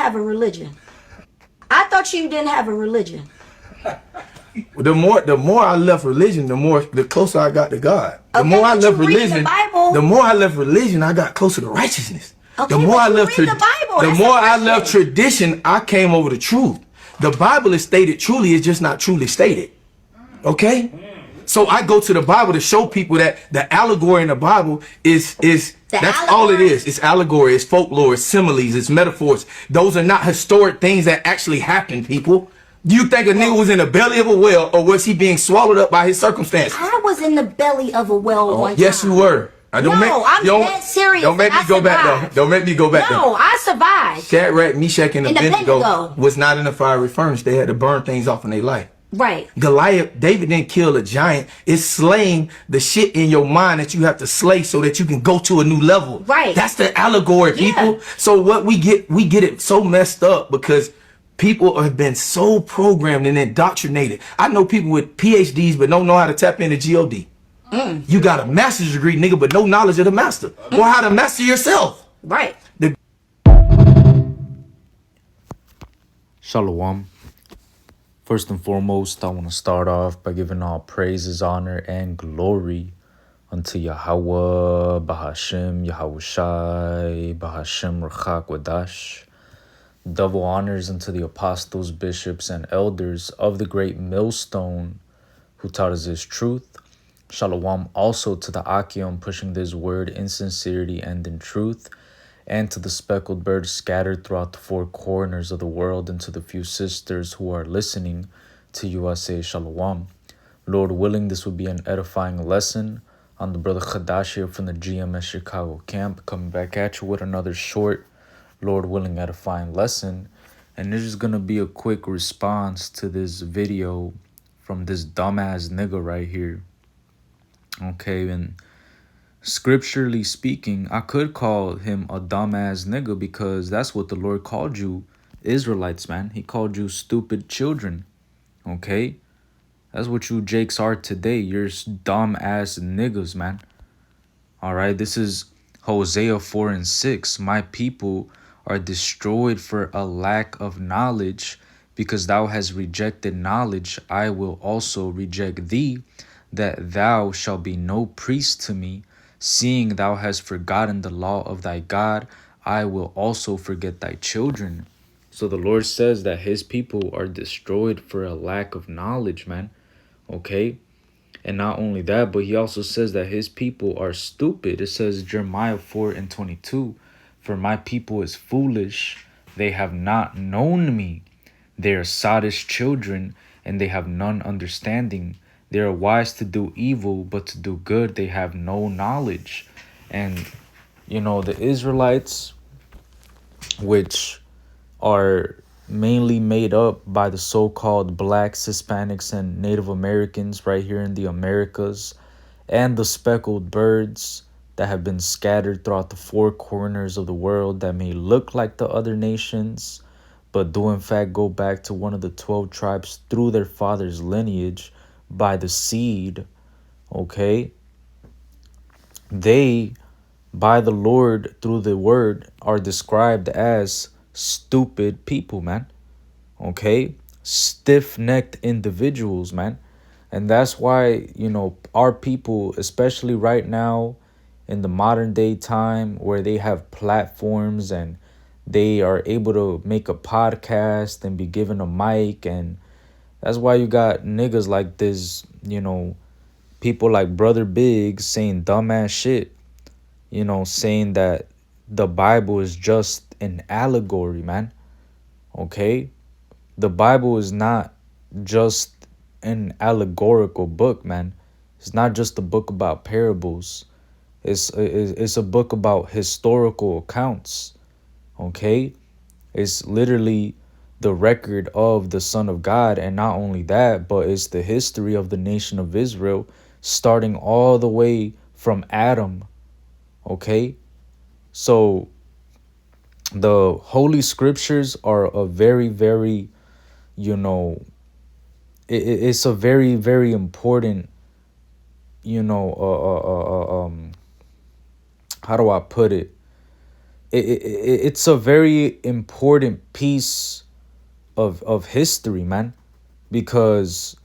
have a religion. I thought you didn't have a religion. The more I left religion, the closer I got to God. The Okay, more I but left you read the religion, Bible. the more I left religion, I got closer to righteousness. Okay, The more but I you left read the Bible. the That's more a I left Christian. tradition, I came over the truth. The Bible is stated truly, it's just not truly stated. Okay? So I go to the Bible to show people that the allegory in the Bible is that's all it is. It's allegory, it's folklore, it's similes, it's metaphors. Those are not historic things that actually happened, people. Do you think a nigga was in the belly of a whale, or was he being swallowed up by his circumstances? I was in the belly of a whale one time. Yes, you were. I'm dead serious. Don't make me I go back there. survived. Don't make me go back there. No, I survived. Shadrach, Meshach, and In the Abednego Abednego. was not in the fiery furnace. They had to burn things off in their life. Right. Goliath, David didn't kill a giant. It's slaying the shit in your mind that you have to slay so that you can go to a new level. Right. That's the allegory, people. Yeah. So what we get it so messed up because people have been so programmed and indoctrinated. I know people with PhDs but don't know how to tap into God. You got a master's degree, nigga, but no knowledge of the master or how to master yourself. Right. Shalom. First and foremost, I want to start off by giving all praises, honor, and glory unto Yahweh, Bahashem, Yahushai, Bahashem, Rachak, Wadash. Double honors unto the apostles, bishops, and elders of the great millstone who taught us this truth. Shalom also to the Akim pushing this word in sincerity and in truth, and to the speckled birds scattered throughout the four corners of the world, and to the few sisters who are listening to you, I say Shalom. Lord willing, this will be an edifying lesson on the brother Khadash here from the GMS Chicago camp, coming back at you with another short, Lord willing, edifying lesson. And this is going to be a quick response to this video from this dumbass nigga right here. Okay, and scripturally speaking, I could call him a dumbass nigga because that's what the Lord called you, Israelites, man. He called you stupid children, okay? That's what you Jakes are today. You're dumb-ass niggas, man. All right, this is Hosea 4:6. My people are destroyed for a lack of knowledge. Because thou hast rejected knowledge, I will also reject thee, that thou shalt be no priest to me. Seeing thou hast forgotten the law of thy God, I will also forget thy children. So the Lord says that his people are destroyed for a lack of knowledge, man. Okay? And not only that, but he also says that his people are stupid. It says Jeremiah 4:22, for my people is foolish, they have not known me. They are sottish children, and they have none understanding. They are wise to do evil, but to do good they have no knowledge. And, you know, the Israelites, which are mainly made up by the so-called blacks, Hispanics, and Native Americans right here in the Americas, and the speckled birds that have been scattered throughout the four corners of the world that may look like the other nations, but do in fact go back to one of the 12 tribes through their father's lineage by the seed, okay? They, by the Lord through the word, are described as stupid people, man, okay? Stiff-necked individuals, man. And that's why, you know, our people, especially right now in the modern day time where they have platforms and they are able to make a podcast and be given a mic, and that's why you got niggas like this, you know, people like Brother Big saying dumbass shit, you know, saying that the Bible is just an allegory, man. Okay? The Bible is not just an allegorical book, man. It's not just a book about parables. It's a book about historical accounts. Okay? It's literally the record of the Son of God, and not only that, but it's the history of the nation of Israel, starting all the way from Adam. Okay? So the Holy Scriptures are a very, very, you know, it's a very, very important, you know, how do I put it? it's a very important piece of history, man, because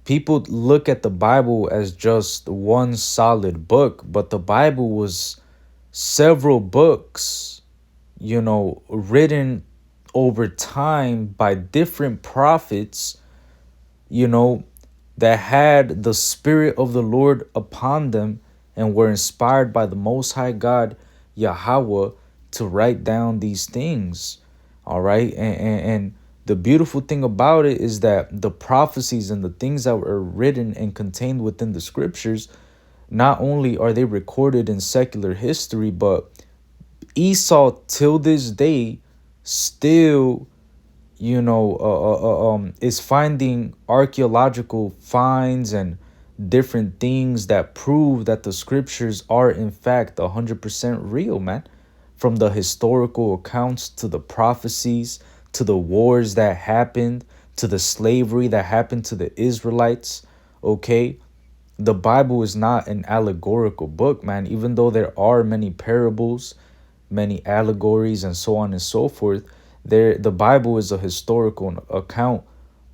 people look at the Bible as just one solid book, but the Bible was several books, you know, written over time by different prophets, you know, that had the Spirit of the Lord upon them and were inspired by the Most High God, Yahweh, to write down these things. All right. And the beautiful thing about it is that the prophecies and the things that were written and contained within the scriptures, not only are they recorded in secular history, but Esau till this day still, you know, is finding archaeological finds and different things that prove that the scriptures are in fact 100% real, man. From the historical accounts to the prophecies to the wars that happened to the slavery that happened to the Israelites. Okay, the Bible is not an allegorical book, man. Even though there are many parables, many allegories, and so on and so forth, the Bible is a historical account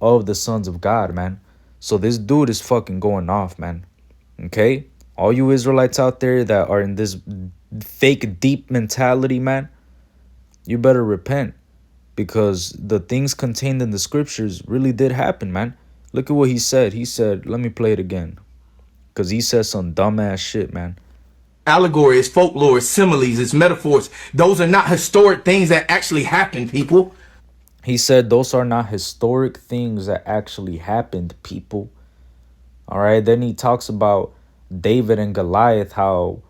of the sons of God, man. So this dude is fucking going off, man. Okay, all you Israelites out there that are in this fake deep mentality, man, you better repent, because the things contained in the scriptures really did happen, man. Look at what he said. He said, let me play it again, because he said some dumbass shit, man. Allegory, it's folklore, it's similes, it's metaphors. Those are not historic things that actually happened, people. He said those are not historic things that actually happened, people. All right. Then he talks about David and Goliath, how,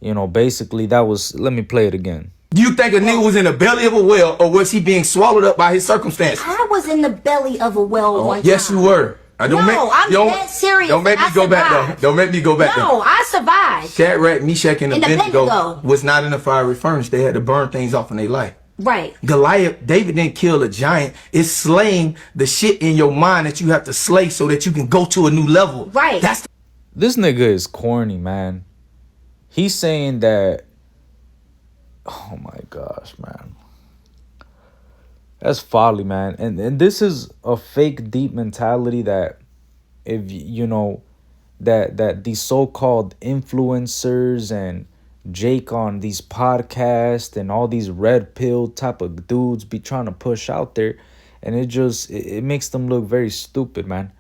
you know, basically that was, let me play it again. Do you think a nigga was in the belly of a whale, or was he being swallowed up by his circumstances? I was in the belly of a whale one time. Yes, you were. I'm dead serious. Don't make me go back survived. though. Don't make me go back No, though. I survived. Shadrach, Meshach, and In the Abednego Abednego. was not in a fiery furnace. They had to burn things off in their life. Right. Goliath, David didn't kill a giant. It's slaying the shit in your mind that you have to slay so that you can go to a new level. Right. That's This nigga is corny, man. He's saying that, oh my gosh, man. That's folly, man. And this is a fake deep mentality that, if you know, that these so-called influencers and Jake on these podcasts and all these red pill type of dudes be trying to push out there, and it makes them look very stupid, man.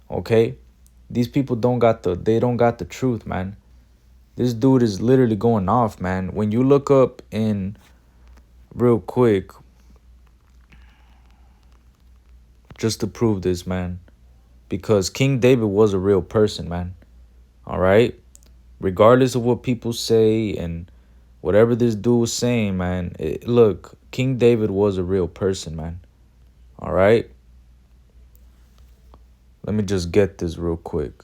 Okay, these people don't got the truth, man. This dude is literally going off, man. When you look up in real quick, just to prove this, man, because King David was a real person, man. All right, regardless of what people say and whatever this dude was saying, man, look, King David was a real person, man. All right, let me just get this real quick.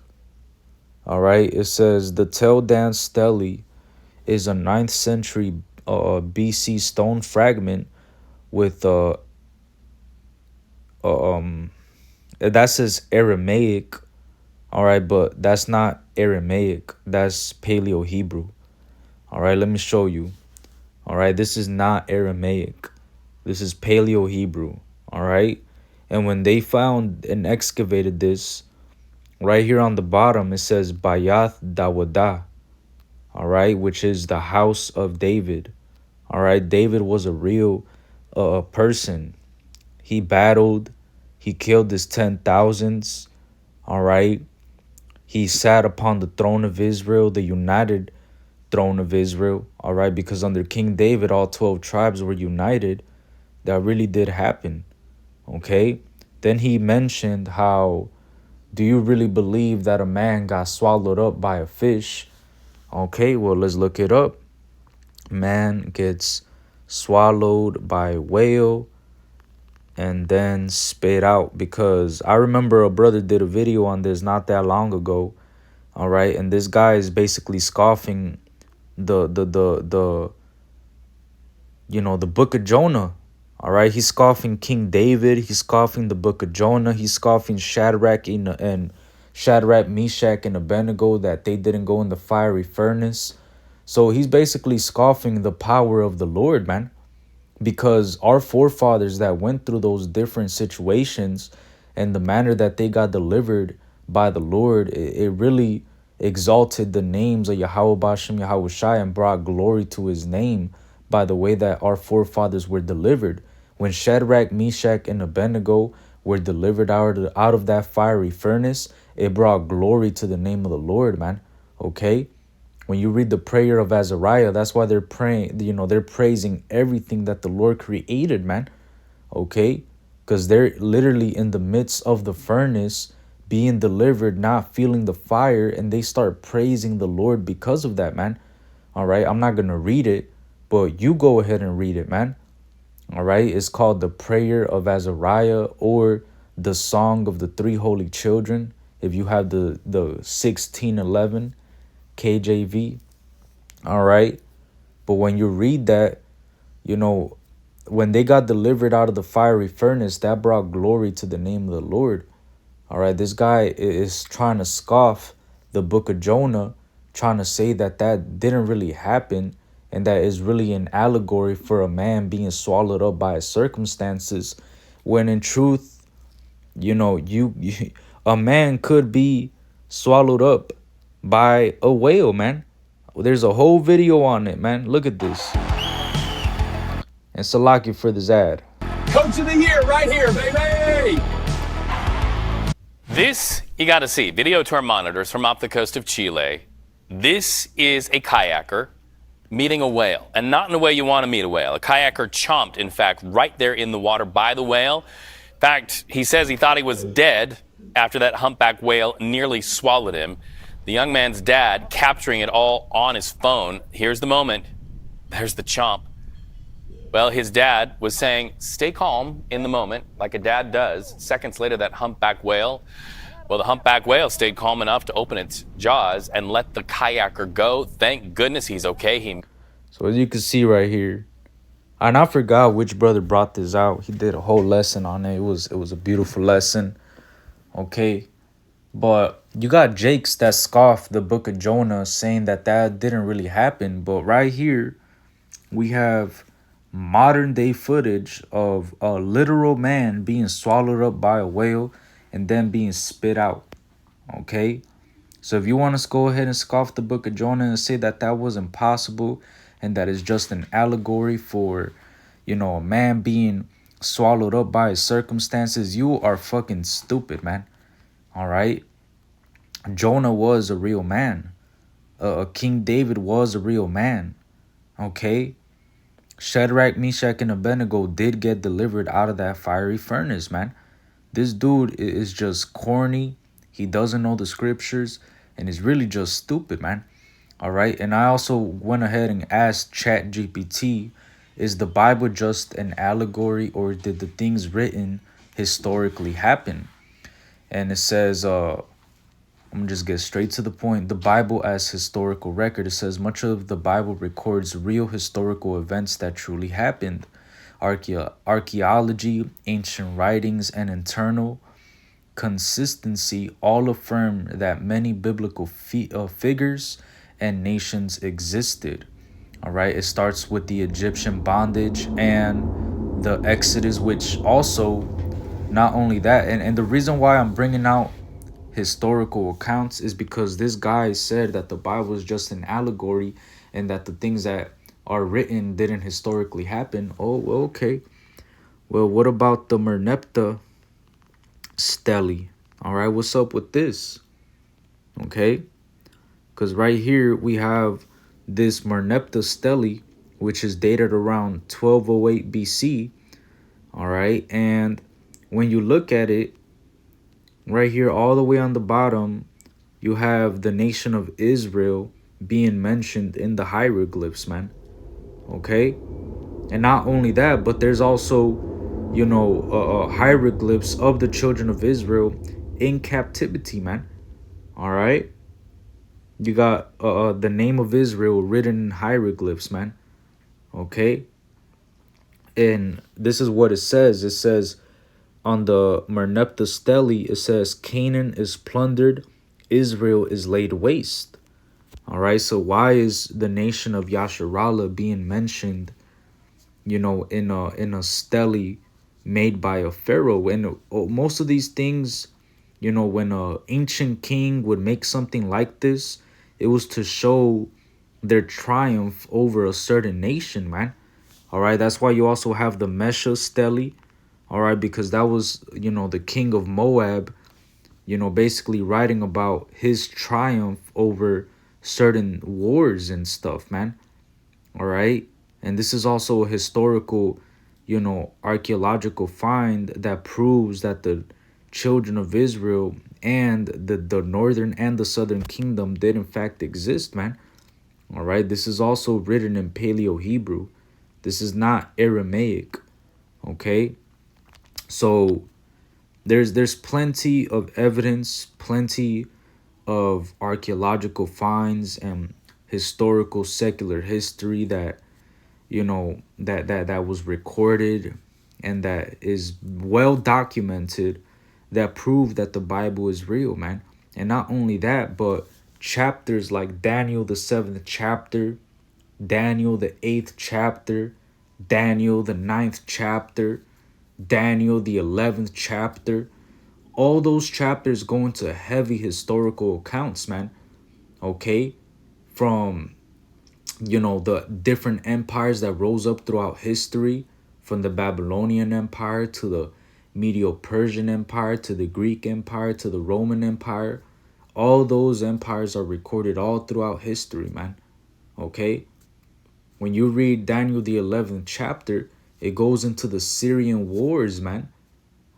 All right, it says the Tel Dan Stele is a 9th century BC stone fragment with that says Aramaic. All right, but that's not Aramaic. That's Paleo Hebrew. All right, let me show you. All right, this is not Aramaic. This is Paleo Hebrew. All right, and when they found and excavated this, right here on the bottom, it says Bayath Dawadah. All right, which is the house of David. All right, David was a real person. He battled. He killed his 10,000s. All right. He sat upon the throne of Israel, the united throne of Israel. All right. Because under King David, all 12 tribes were united. That really did happen. Okay. Then he mentioned how, do you really believe that a man got swallowed up by a fish? Okay. Well, let's look it up. Man gets swallowed by a whale and then spit out, because I remember a brother did a video on this not that long ago. All right, and this guy is basically scoffing the you know, the book of Jonah. All right, he's scoffing King David, he's scoffing the book of Jonah, he's scoffing Shadrach, Meshach, and Abednego, that they didn't go in the fiery furnace. So he's basically scoffing the power of the Lord, man, because our forefathers that went through those different situations and the manner that they got delivered by the Lord, it really exalted the names of Yahweh Bashem, Yahweh Shai, and brought glory to his name by the way that our forefathers were delivered. When Shadrach, Meshach, and Abednego were delivered out of that fiery furnace, it brought glory to the name of the Lord, man. Okay? When you read the prayer of Azariah, that's why they're praying, they're praising everything that the Lord created, man. Okay? Because they're literally in the midst of the furnace, being delivered, not feeling the fire, and they start praising the Lord because of that, man. All right? I'm not going to read it, but you go ahead and read it, man. All right? It's called the Prayer of Azariah, or the Song of the Three Holy Children, if you have the 1611 KJV. All right? But when you read that, when they got delivered out of the fiery furnace, that brought glory to the name of the Lord. All right? This guy is trying to scoff the book of Jonah, trying to say that didn't really happen, and that is really an allegory for a man being swallowed up by his circumstances, when in truth, a man could be swallowed up by a whale, man. There's a whole video on it, man. Look at this. And Salaki for this ad. Coach of the year right here, baby! This you got to see. Video to our monitors from off the coast of Chile. This is a kayaker meeting a whale, and not in the way you want to meet a whale. A kayaker chomped, in fact, right there in the water by the whale. In fact, he says he thought he was dead after that humpback whale nearly swallowed him. The young man's dad capturing it all on his phone. Here's the moment. There's the chomp. Well, his dad was saying, stay calm in the moment, like a dad does. Seconds later, that humpback whale, well, the humpback whale stayed calm enough to open its jaws and let the kayaker go. Thank goodness he's okay. So as you can see right here, and I forgot which brother brought this out. He did a whole lesson on it. It was a beautiful lesson. Okay. But you got Jakes that scoffed the book of Jonah, saying that didn't really happen. But right here, we have modern day footage of a literal man being swallowed up by a whale and then being spit out. Okay? So if you want to go ahead and scoff the book of Jonah and say that wasn't possible and that is just an allegory for, a man being swallowed up by his circumstances, you are fucking stupid, man. All right? Jonah was a real man. King David was a real man. Okay? Shadrach, Meshach, and Abednego did get delivered out of that fiery furnace, man. This dude is just corny. He doesn't know the scriptures and is really just stupid, man. All right? And I also went ahead and asked ChatGPT, is the Bible just an allegory, or did the things written historically happen? And it says, I'm going to just get straight to the point. The Bible as historical record. It says much of the Bible records real historical events that truly happened. Archaeology, ancient writings, and internal consistency all affirm that many biblical figures and nations existed. All right. It starts with the Egyptian bondage and the Exodus, which also, not only that, and the reason why I'm bringing out historical accounts is because this guy said that the Bible is just an allegory and that the things that are written didn't historically happen. Oh, okay. Well, what about the Merneptah stele? All right, what's up with this? Okay, because right here we have this Merneptah stele, which is dated around 1208 BC. All right, and when you look at it, right here, all the way on the bottom, you have the nation of Israel being mentioned in the hieroglyphs, man. Okay? And not only that, but there's also, hieroglyphs of the children of Israel in captivity, man. All right? You got the name of Israel written in hieroglyphs, man. Okay? And this is what it says. It says, on the Merneptah stele, it says, Canaan is plundered, Israel is laid waste. All right, so why is the nation of Yasharala being mentioned, you know, in a stele made by a pharaoh? And most of these things, you know, when a ancient king would make something like this, it was to show their triumph over a certain nation, man. All right, that's why you also have the Mesha stele. All right, because that was, you know, the king of Moab, you know, basically writing about his triumph over certain wars and stuff, man. All right. And this is also a historical, you know, archaeological find that proves that the children of Israel and the northern and the southern kingdom did in fact exist, man. All right. This is also written in Paleo Hebrew. This is not Aramaic. Okay. So there's plenty of evidence, plenty of archaeological finds and historical secular history that, you know, that was recorded and that is well documented, that prove that the Bible is real, man. And not only that, but chapters like Daniel the 7th chapter, Daniel the 8th chapter, Daniel the 9th chapter, Daniel the 11th chapter, all those chapters go into heavy historical accounts, man. Okay? From, you know, the different empires that rose up throughout history, from the Babylonian Empire to the Medo-Persian Empire to the Greek Empire to the Roman Empire. All those empires are recorded all throughout history, man. Okay? When you read Daniel the 11th chapter, it goes into the Syrian wars, man.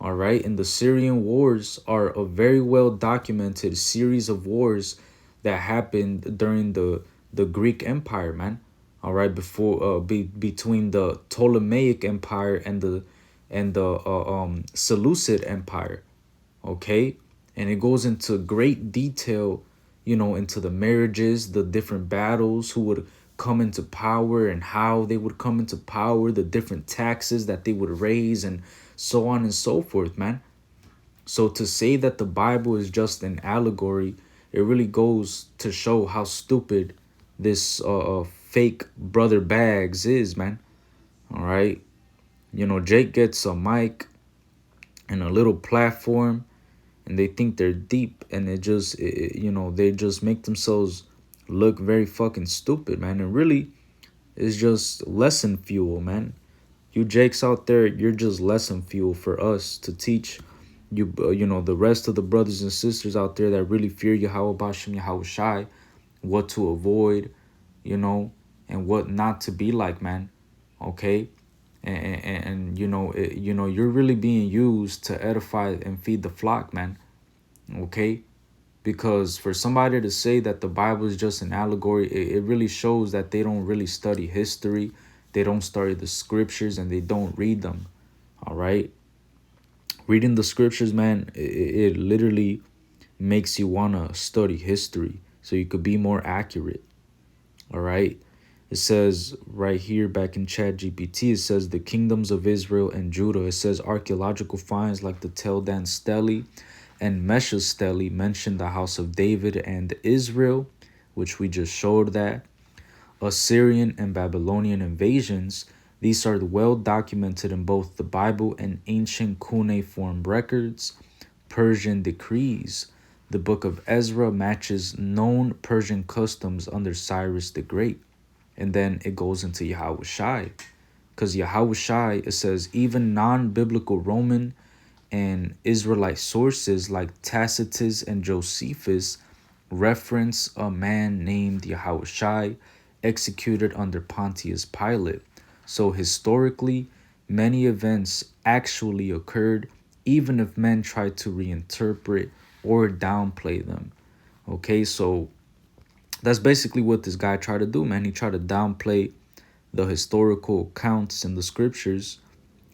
All right? And the Syrian wars are a very well documented series of wars that happened during the Greek Empire, man. All right, before between the Ptolemaic Empire and the Seleucid Empire. Okay? And it goes into great detail, you know, into the marriages, the different battles, who would come into power and how they would come into power, the different taxes that they would raise, and so on and so forth, man. So to say that the Bible is just an allegory, it really goes to show how stupid this fake brother Bags is, man. All right. You know, Jake gets a mic and a little platform, and they think they're deep, and you know, they just make themselves look very fucking stupid, man. And really, it's just lesson fuel, man. You Jakes out there, you're just lesson fuel for us to teach you, you know, the rest of the brothers and sisters out there that really fear Yahweh Bashem Yahweh Shai, what to avoid, you know, and what not to be like, man. Okay? And you know, you're really being used to edify and feed the flock, man. Okay? Because for somebody to say that the Bible is just an allegory, it really shows that they don't really study history, they don't study the scriptures, and they don't read them. All right? Reading the scriptures, man, it literally makes you want to study history so you could be more accurate. All right? It says right here back in ChatGPT, it says the kingdoms of Israel and Judah. It says archaeological finds like the Tel Dan stele and Mesha stele mention the house of David and Israel, which we just showed that. Assyrian and Babylonian invasions, these are well documented in both the Bible and ancient cuneiform records. Persian decrees. The book of Ezra matches known Persian customs under Cyrus the Great. And then it goes into Yahweh Shai. Because Yahweh Shai, it says, even non-biblical Roman and Israelite sources like Tacitus and Josephus reference a man named Yahweh Shai executed under Pontius Pilate. So historically, many events actually occurred, even if men tried to reinterpret or downplay them. Okay, so that's basically what this guy tried to do, man. He tried to downplay the historical accounts in the scriptures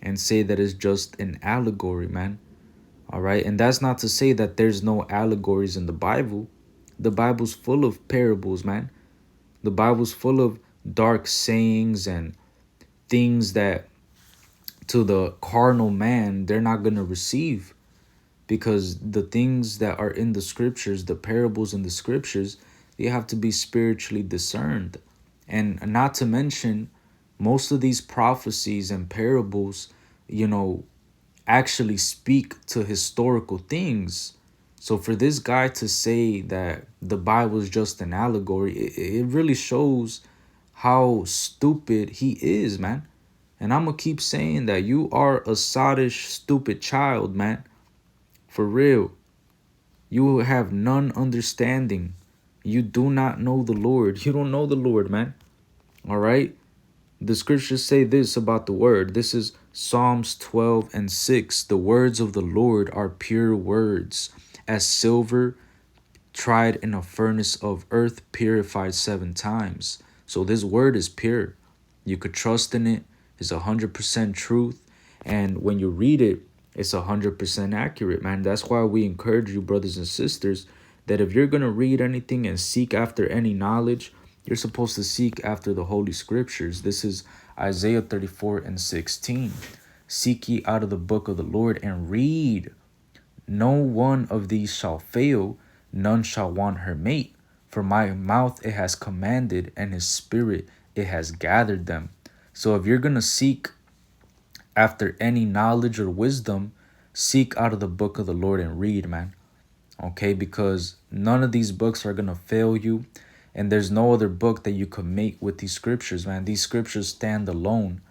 and say that it's just an allegory, man. All right, and that's not to say that there's no allegories in the Bible. The Bible's full of parables, man. The Bible's full of dark sayings and things that to the carnal man, they're not going to receive, because the things that are in the scriptures, the parables in the scriptures, they have to be spiritually discerned. And not to mention, most of these prophecies and parables, actually speak to historical things. So for this guy to say that the Bible is just an allegory, it really shows how stupid he is, man. And I'm going to keep saying that you are a sottish, stupid child, man. For real. You have none understanding. You do not know the Lord. You don't know the Lord, man. All right? The scriptures say this about the word. This is Psalms 12:6. The words of the Lord are pure words, as silver tried in a furnace of earth, purified 7 times. So this word is pure. You could trust in it. It's 100% truth. And when you read it, it's 100% accurate, man. That's why we encourage you, brothers and sisters, that if you're going to read anything and seek after any knowledge, you're supposed to seek after the Holy Scriptures. This is Isaiah 34:16. Seek ye out of the book of the Lord and read. No one of these shall fail, none shall want her mate. For my mouth it has commanded, and his spirit it has gathered them. So if you're going to seek after any knowledge or wisdom, seek out of the book of the Lord and read, man. Okay, because none of these books are going to fail you. And there's no other book that you could make with these scriptures, man. These scriptures stand alone,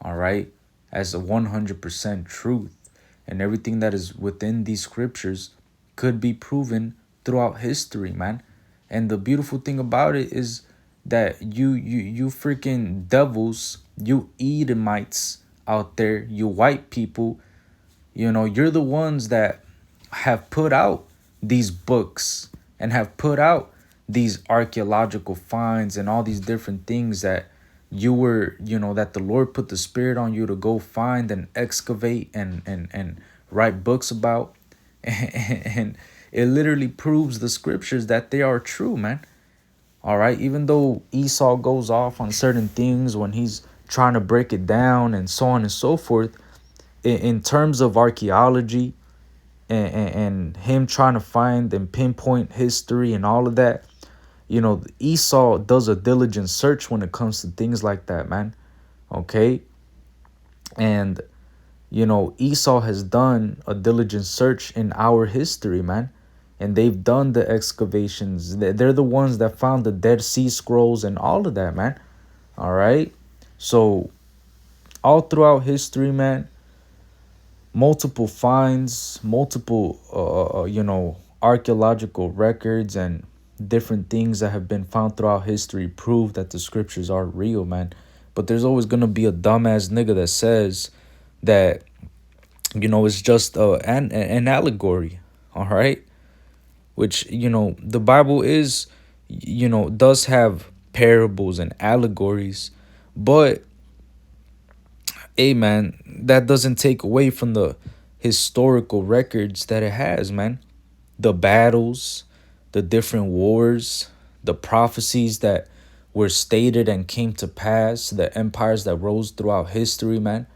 all right, as a 100% truth. And everything that is within these scriptures could be proven throughout history, man. And the beautiful thing about it is that you freaking devils, you Edomites out there, you white people, you're the ones that have put out these books and have put out these archaeological finds and all these different things that you were, that the Lord put the Spirit on you to go find and excavate and write books about. And it literally proves the scriptures that they are true, man. All right. Even though Esau goes off on certain things when he's trying to break it down and so on and so forth, in terms of archaeology and him trying to find and pinpoint history and all of that, Esau does a diligent search when it comes to things like that, man. Okay. And, Esau has done a diligent search in our history, man. And they've done the excavations. They're the ones that found the Dead Sea Scrolls and all of that, man. All right. So all throughout history, man, multiple finds, multiple, archaeological records and different things that have been found throughout history prove that the scriptures are real, man. But there's always going to be a dumbass nigga that says that, it's just an allegory, all right? Which, the Bible is, does have parables and allegories. But, hey, man, that doesn't take away from the historical records that it has, man. The battles, the different wars, the prophecies that were stated and came to pass, the empires that rose throughout history, man.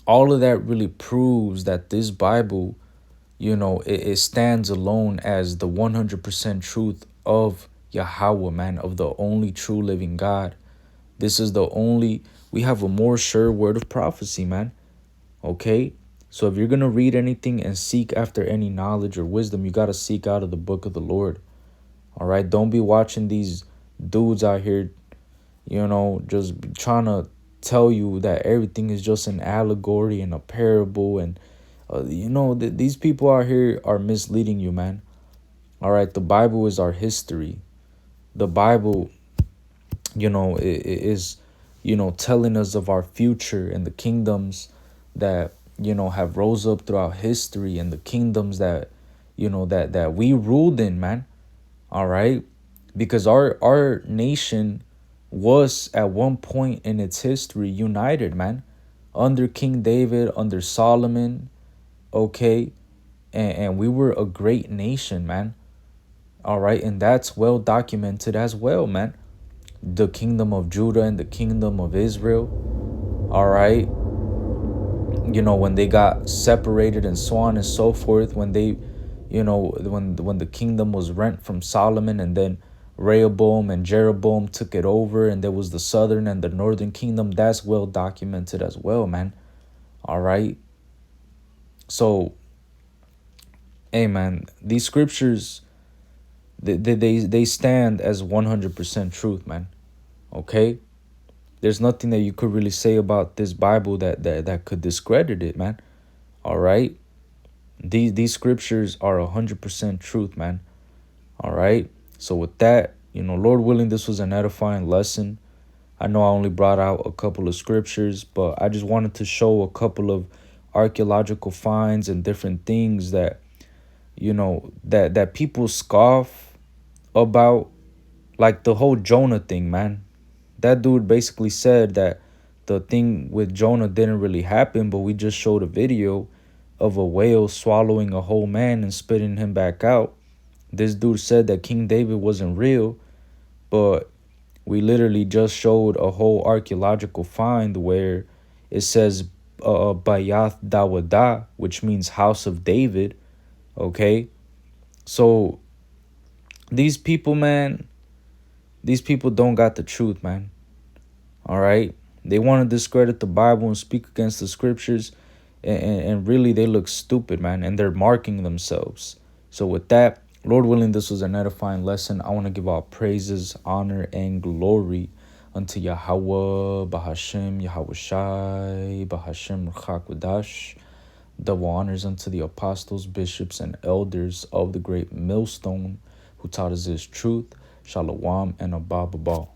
All of that really proves that this Bible, it stands alone as the 100% truth of Yahweh, man, of the only true living God. This is we have a more sure word of prophecy, man. Okay? So if you're going to read anything and seek after any knowledge or wisdom, you got to seek out of the book of the Lord. All right? Don't be watching these dudes out here, just trying to tell you that everything is just an allegory and a parable. And, these people out here are misleading you, man. All right? The Bible is our history. The Bible, is, telling us of our future and the kingdoms that, have rose up throughout history and the kingdoms that, that we ruled in, man. All right. Because our nation was at one point in its history united, man, under King David, under Solomon. Okay. And we were a great nation, man. All right. And that's well documented as well, man. The kingdom of Judah and the kingdom of Israel. All right. When they got separated and so on and so forth, when they, you know, when the kingdom was rent from Solomon, and then Rehoboam and Jeroboam took it over, and there was the southern and the northern kingdom. That's well documented as well, man. All right. So, hey, man, these scriptures, they stand as 100% truth, man. Okay. There's nothing that you could really say about this Bible that could discredit it, man. All right. These scriptures are 100% truth, man. All right. So with that, you know, Lord willing, this was an edifying lesson. I know I only brought out a couple of scriptures, but I just wanted to show a couple of archaeological finds and different things that, you know, that people scoff about, like the whole Jonah thing, man. That dude basically said that the thing with Jonah didn't really happen, but we just showed a video of a whale swallowing a whole man and spitting him back out. This dude said that King David wasn't real, but we literally just showed a whole archaeological find where it says Bayath Dawada, which means house of David. Okay, so these people, man, these people don't got the truth, man. All right, they want to discredit the Bible and speak against the scriptures, and really they look stupid, man, and they're marking themselves. So with that, Lord willing, this was an edifying lesson. I want to give all praises, honor, and glory unto Yahweh, Bahashem, Yahweh Shai, Bahashem, Ruchakwadash. Double honors unto the apostles, bishops, and elders of the great millstone who taught us this truth. Shalom and Abba Babal.